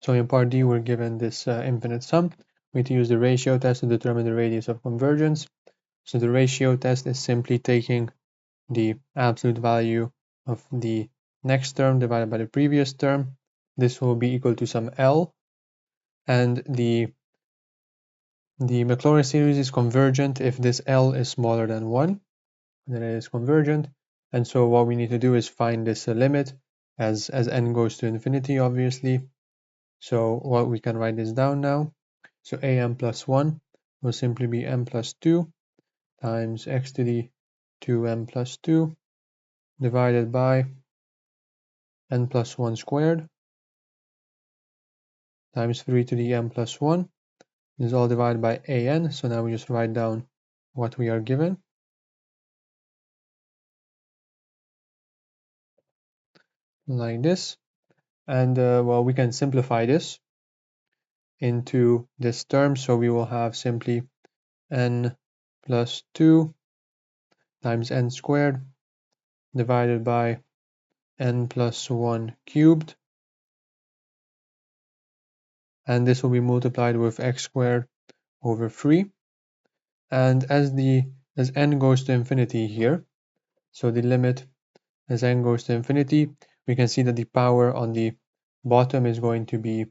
So in part D, we're given this infinite sum. We need to use the ratio test to determine the radius of convergence. So the ratio test is simply taking the absolute value of the next term divided by the previous term. This will be equal to some L, and the Maclaurin series is convergent if this L is smaller than 1, then it is convergent. And so what we need to do is find this limit as n goes to infinity, obviously. So what we can write this down now. So am plus 1 will simply be m plus 2 times x to the 2m plus 2 divided by n plus 1 squared times 3 to the m plus 1. This is all divided by an, so now we just write down what we are given. Like this. And well, we can simplify this into this term, so we will have simply n plus 2 times n squared divided by n plus 1 cubed, and this will be multiplied with x squared over 3. And as n goes to infinity here, so the limit as n goes to infinity, we can see that the power on the bottom is going to be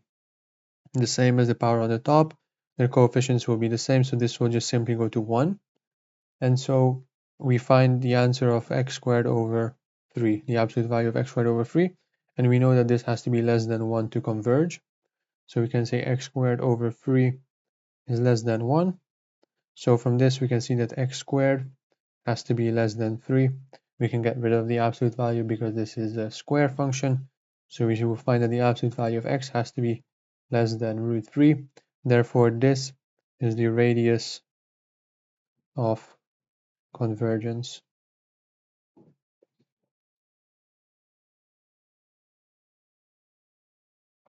the same as the power on the top. Their coefficients will be the same, so this will just simply go to 1. And so we find the answer of x squared over 3, the absolute value of x squared over 3, and we know that this has to be less than 1 to converge. So we can say x squared over 3 is less than 1. So from this we can see that x squared has to be less than 3. We can get rid of the absolute value because this is a square function. So we will find that the absolute value of x has to be less than root 3. Therefore, this is the radius of convergence.